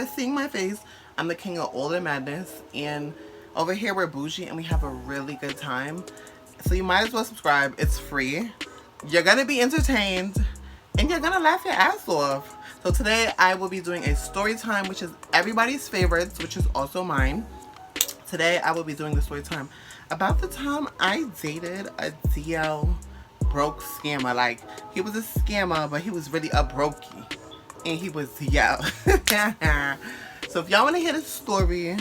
never seen my face, I'm the king of all the madness. And over here we're bougie and we have a really good time. So you might as well subscribe. It's free. You're gonna be entertained and you're gonna laugh your ass off. So today I will be doing a story time, which is everybody's favorites, which is also mine. Today I will be doing the story time about the time I dated a DL broke scammer. Like, he was a scammer, but he was really a brokey. And he was DL. So if y'all want to hear the story,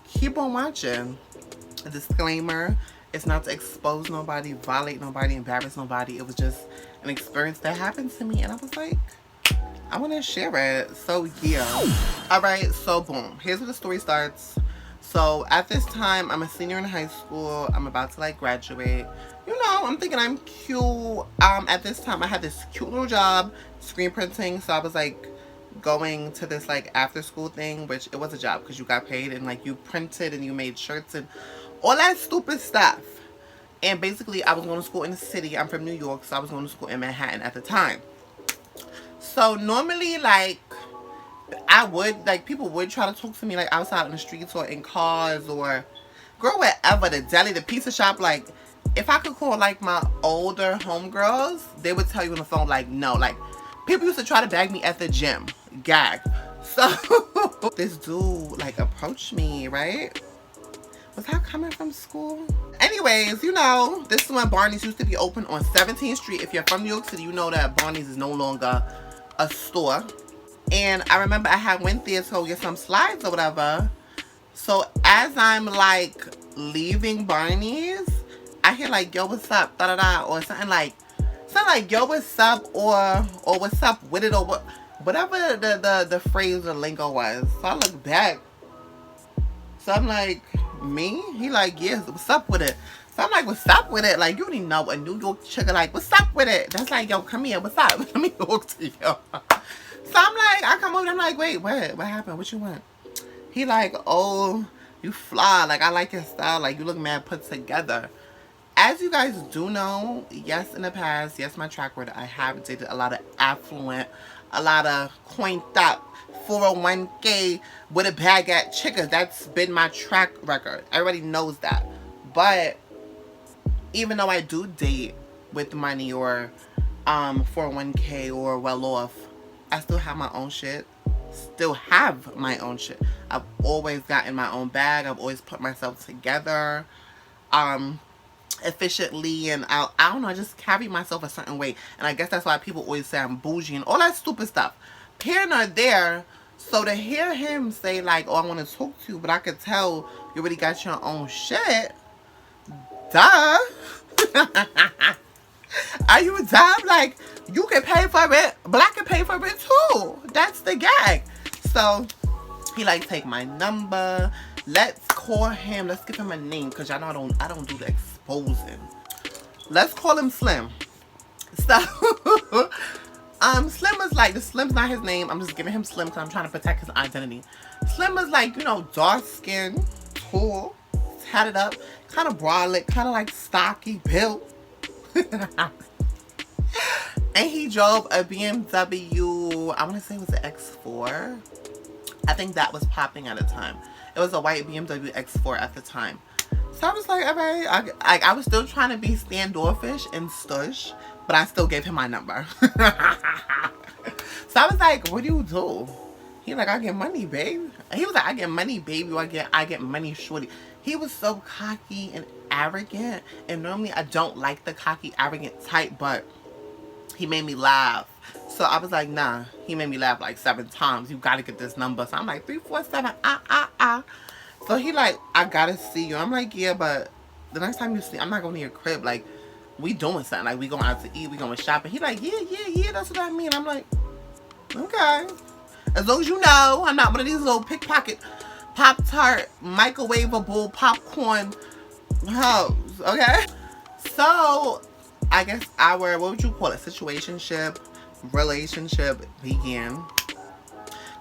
keep on watching. A disclaimer, it's not to expose nobody, violate nobody, embarrass nobody. It was just an experience that happened to me, and I was like, I want to share it. So yeah. Alright, so boom. Here's where the story starts. So at this time, I'm a senior in high school. I'm about to like graduate. You know, I'm thinking I'm cute. At this time, I had this cute little job, screen printing. So I was like going to this like after school thing, which it was a job because you got paid and like you printed and you made shirts and all that stupid stuff. And basically, I was going to school in the city. I'm from New York, so I was going to school in Manhattan at the time. So normally, like, I would, like, people would try to talk to me, like, outside in the streets or in cars or, girl, wherever, the deli, the pizza shop. Like, if I could call, like, my older homegirls, they would tell you on the phone, like, no. Like, people used to try to bag me at the gym. Gag. So, this dude, like, approached me, right? Was I coming from school? Anyways, you know, this is when Barney's used to be open on 17th Street. If you're from New York City, you know that Barney's is no longer a store. And I remember I had went there to get some slides or whatever. So as I'm like leaving Barney's, I hear like, yo, what's up, da da da, or something like yo, what's up, or what's up with it, or whatever the phrase or lingo was. So I look back. So I'm like, me? He like, yes, what's up with it? So I'm like, what's up with it? Like, you already know a New York chick like, what's up with it? That's like, yo, come here, what's up? Let me talk to you. So I'm like, I come over and I'm like, wait, what happened? What you want? He like, oh, you fly. Like, I like your style. Like, you look mad put together. As you guys do know, yes, in the past, yes, my track record, I have dated a lot of affluent, a lot of coined up 401k with a bag at chickas. That's been my track record. Everybody knows that. But even though I do date with money or 401k or well off, I still have my own shit. Still have my own shit. I've always gotten my own bag. I've always put myself together efficiently, and I don't know, I just carry myself a certain way. And I guess that's why people always say I'm bougie and all that stupid stuff. Here nor there. So to hear him say like, oh, I want to talk to you, but I could tell you already got your own shit. Duh. Are you dumb? Like, you can pay for it, but I can pay for it too. That's the gag. So he like, take my number. Let's call him. Let's give him a name, because y'all know I don't do the exposing. Let's call him Slim. So Slim was like, Slim's not his name. I'm just giving him Slim because I'm trying to protect his identity. Slim was like, you know, dark skin, tall, tatted up, kind of brolic, kind of like stocky built. And he drove a BMW, I want to say it was an X4. I think that was popping at the time. It was a white BMW X4 at the time. So I was like, all right. I was still trying to be standoffish and stush, but I still gave him my number. So I was like, what do you do? He like, I get money, babe. He was like, I get money, baby, or I get money, shorty. He was so cocky and arrogant, and normally I don't like the cocky, arrogant type, but he made me laugh. So I was like, nah. He made me laugh like 7 times. You gotta get this number. So I'm like, 347, So he like, I gotta see you. I'm like, yeah, but the next time you see, I'm not going to your crib. Like, we doing something. Like, we going out to eat. We going shopping. He like, yeah, that's what I mean. I'm like, okay. As long as you know, I'm not one of these little pickpocket, Pop-Tart, microwavable popcorn hoes, okay? So, I guess our, what would you call it, situationship, relationship began.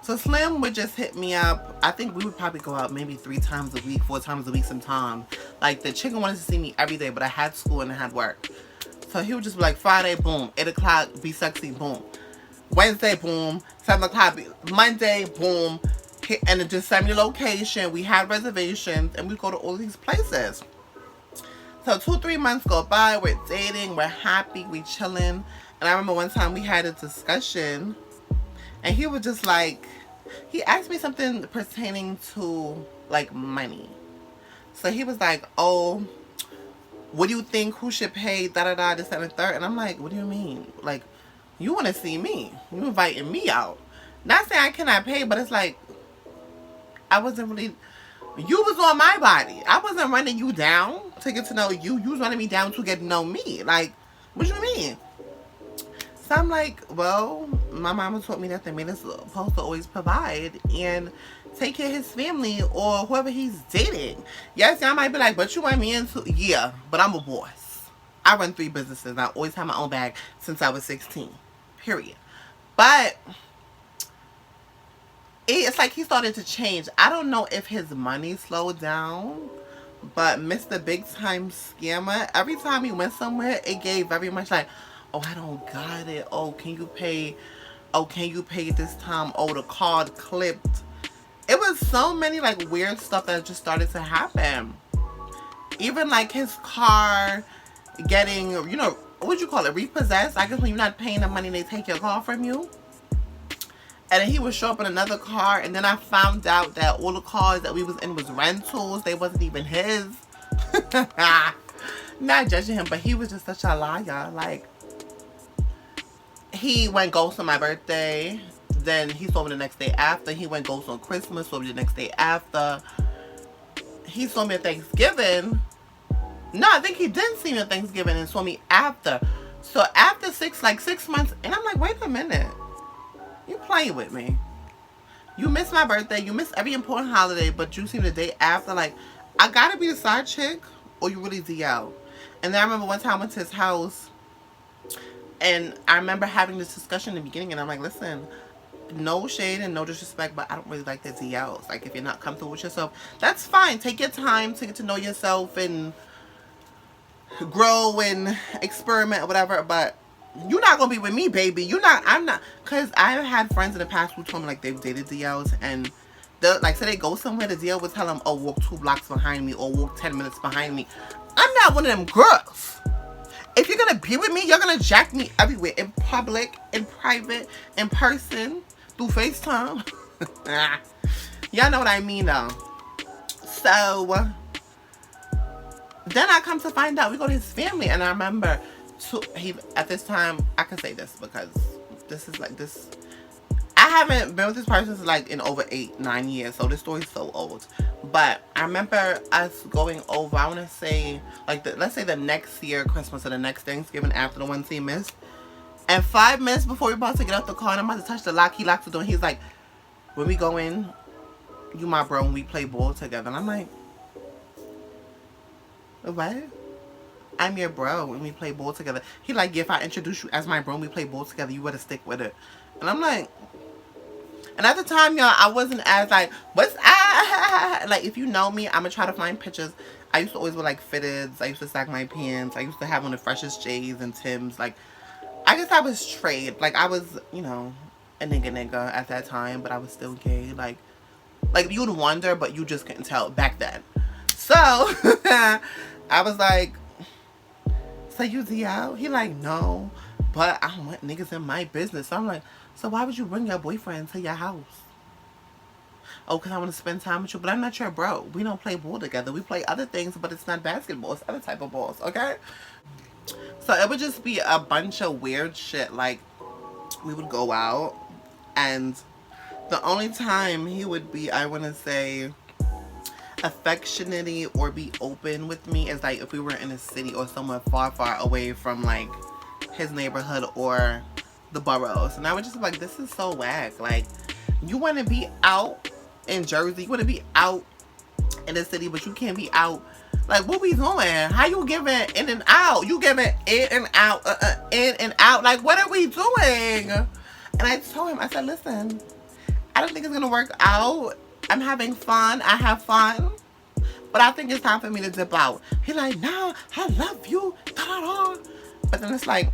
So Slim would just hit me up. I think we would probably go out maybe 3 times a week, 4 times a week sometimes. Like, the chicken wanted to see me every day, but I had school and I had work. So he would just be like, Friday, boom. 8 o'clock, be sexy, boom. Wednesday, boom. 7 o'clock, Monday, boom. And it just sent me the location. We had reservations, and we go to all these places. So 2-3 months go by. We're dating. We're happy. We chilling. And I remember one time we had a discussion, and he was just like, he asked me something pertaining to like money. So he was like, "Oh, what do you think? Who should pay? Da da da. This and the third." And I'm like, "What do you mean? Like, you want to see me? You inviting me out? Not saying I cannot pay, but it's like I wasn't really. You was on my body. I wasn't running you down to get to know you. You was running me down to get to know me. Like, what do you mean?" So I'm like, well, my mama taught me that the man is supposed to always provide and take care of his family or whoever he's dating. Yes, y'all might be like, but you want me into... Yeah, but I'm a boss. I run 3 businesses. I always have my own bag since I was 16. Period. But it's like he started to change. I don't know if his money slowed down, but Mr. Big Time Scammer, every time he went somewhere, it gave very much like, "Oh, I don't got it. Oh, can you pay? Oh, can you pay this time? Oh, the card clipped." It was so many like weird stuff that just started to happen. Even like his car getting, you know, what would you call it? Repossessed? I guess when you're not paying the money, they take your car from you. And then he would show up in another car, and then I found out that all the cars that we was in was rentals. They wasn't even his. Not judging him, but he was just such a liar. Like, he went ghost on my birthday. Then he saw me the next day after. He went ghost on Christmas, saw me the next day after. He saw me at Thanksgiving. No, I think he didn't see me at Thanksgiving and saw me after. So after 6 months, and I'm like, wait a minute. You playing with me. You miss my birthday. You miss every important holiday, but you see me the day after. Like, I gotta be the side chick or you really DL. And then I remember one time I went to his house, and I remember having this discussion in the beginning, and I'm like, listen, no shade and no disrespect, but I don't really like the DLs. Like, if you're not comfortable with yourself, that's fine. Take your time to get to know yourself and grow and experiment or whatever, but you're not gonna be with me, baby. I'm not, because I've had friends in the past who told me like they've dated DLs, and like, say they go somewhere, the DL would tell them, "Oh, walk 2 blocks behind me or walk 10 minutes behind me." I'm not one of them girls. If you're gonna be with me, you're gonna jack me everywhere, in public, in private, in person, through FaceTime. Y'all know what I mean, though. So then I come to find out we go to his family, and I remember he at this time, I can say this because this is like this. I haven't been with this person since like in over 8-9 years, so this story's so old. But I remember us going over, I want to say, like, let's say the next year Christmas or the next Thanksgiving after the ones he missed. And 5 minutes before we're about to get out the car and I'm about to touch the lock, he locks the door. He's like, "When we go in, you my bro and we play ball together." And I'm like, "What? I'm your bro and we play ball together." He like, "Yeah, if I introduce you as my bro and we play ball together, you better stick with it." And I'm like, and at the time, y'all, I wasn't as like, like, if you know me, I'm gonna try to find pictures. I used to always wear like fitteds. I used to stack my pants. I used to have one of the freshest J's and Tim's. Like, I guess I was straight. Like, I was, you know, a nigga at that time, but I was still gay. Like you would wonder, but you just couldn't tell back then. So I was like, "So you DL?" He like, "No, but I don't want niggas in my business." So I'm like, "So why would you bring your boyfriend to your house?" "Oh, because I want to spend time with you." "But I'm not your bro. We don't play ball together. We play other things, but it's not basketball. It's other type of balls, okay?" So it would just be a bunch of weird shit. Like, we would go out, and the only time he would be, I want to say, affectionate or be open with me is like if we were in a city or somewhere far, far away from like his neighborhood or the boroughs. And I would just be like, this is so whack. Like, you want to be out in Jersey, you want to be out in the city, but you can't be out. Like, what we doing? How you giving in and out? You giving in and out, in and out. Like, what are we doing? And I told him, I said, listen, I don't think it's gonna work out. I'm having fun. I have fun. But I think it's time for me to dip out. He like, "No, I love you." Da-da-da. But then it's like,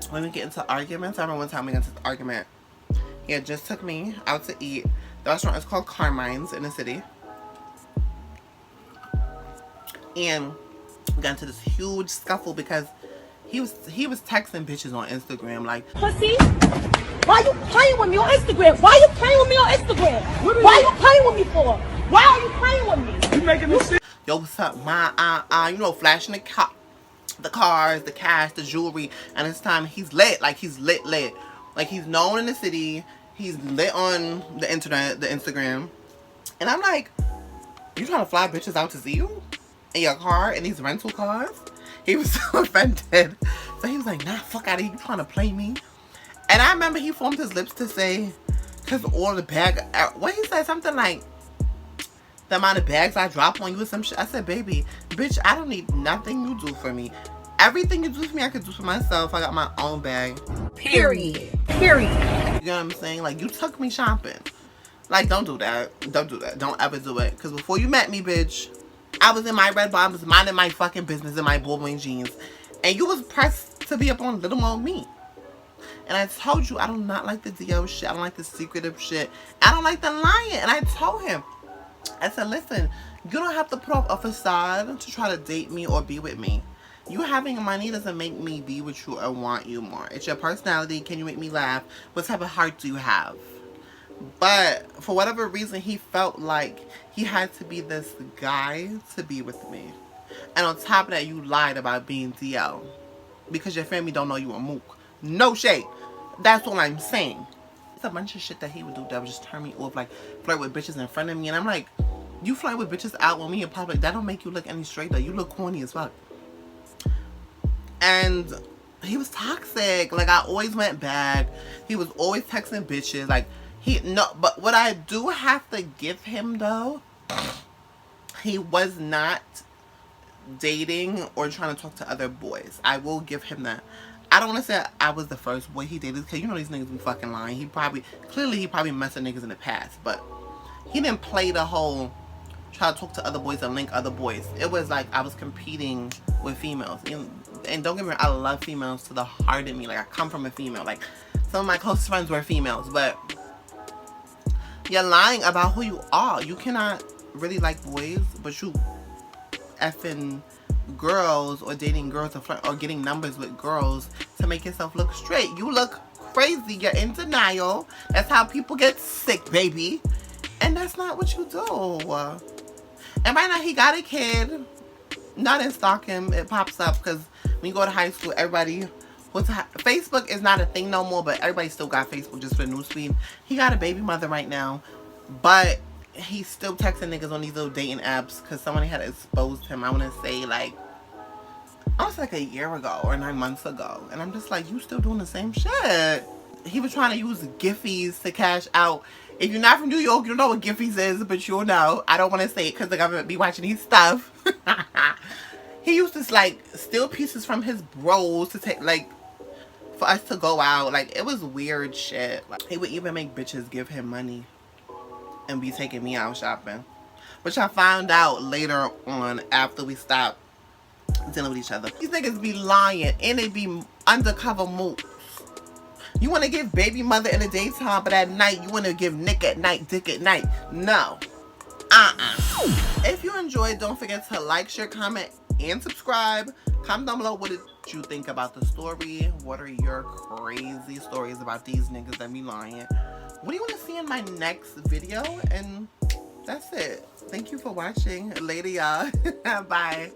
when we get into arguments, I remember one time we got into an argument. He had just took me out to eat. The restaurant is called Carmine's in the city. And we got into this huge scuffle because he was texting bitches on Instagram like, pussy, why you playing with me on Instagram? Why you playing with me on Instagram? Why you playing with me for? Why are you playing with me? You making this shit? yo, what's up, my, you know, flashing the cars, the cash, the jewelry, and this time he's lit, like he's lit. Like he's known in the city, he's lit on the internet, the Instagram. And I'm like, you trying to fly bitches out to see you? In your car, in these rental cars? He was so offended. So he was like, nah, fuck out of here, you trying to play me? And I remember he formed his lips to say, cause all the bag, what he said, something like, the amount of bags I drop on you or some shit. I said, baby, bitch, I don't need nothing you do for me. Everything you do for me, I could do for myself. I got my own bag. Period. You know what I'm saying? Like, you took me shopping. Like, don't do that. Don't do that. Don't ever do it. Because before you met me, bitch, I was in my red bottoms, minding my fucking business in my ball-wing jeans. And you was pressed to be up on little old me. And I told you, I do not like the DO shit. I don't like the secretive shit. I don't like the lying. And I told him, I said, listen, you don't have to put off a facade to try to date me or be with me. You having money doesn't make me be with you or want you more. It's your personality. Can you make me laugh? What type of heart do you have? But for whatever reason, he felt like he had to be this guy to be with me. And on top of that, you lied about being DL. Because your family don't know you a mook. No shade. That's all I'm saying. It's a bunch of shit that he would do that would just turn me off, like flirt with bitches in front of me. And I'm like, you flirt with bitches out with me in public, that don't make you look any straighter. You look corny as fuck. And he was toxic. Like, I always went back. He was always texting bitches. Like, but what I do have to give him though, he was not dating or trying to talk to other boys. I will give him that. I don't want to say I was the first boy he dated, because you know these niggas be fucking lying. He probably messed with niggas in the past, but he didn't play the whole try to talk to other boys and link other boys. It was like I was competing with females. And don't get me wrong, I love females to the heart of me. Like, I come from a female. Like, some of my close friends were females, but you're lying about who you are. You cannot really like boys, but you effing girls or dating girls or getting numbers with girls to make yourself look straight. You look crazy. You're in denial. That's how people get sick, baby. And that's not what you do. And right now he got a kid. Not in stalk him. It pops up because when you go to high school, everybody Facebook is not a thing no more, but everybody still got Facebook just for the newsfeed. He got a baby mother right now, but he's still texting niggas on these little dating apps because somebody had exposed him. I want to say like a year ago or 9 months ago, and I'm just like, you still doing the same shit. He was trying to use Giphies to cash out. If you're not from New York, you don't know what Giphies is, but you'll know. I don't want to say it because the government be watching his stuff. He used to like steal pieces from his bros to take, like, for us to go out. Like, it was weird shit. Like, he would even make bitches give him money and be taking me out shopping, which I found out later on after we stopped dealing with each other. These niggas be lying and they be undercover mooks. You want to give baby mother in the daytime, but at night you want to give Nick at night, dick at night. No. If you enjoyed, don't forget to like, share, comment, and subscribe. Comment down below what did you think about the story. What are your crazy stories about these niggas that be lying? What do you want to see in my next video? And that's it. Thank you for watching. Later, y'all. Bye.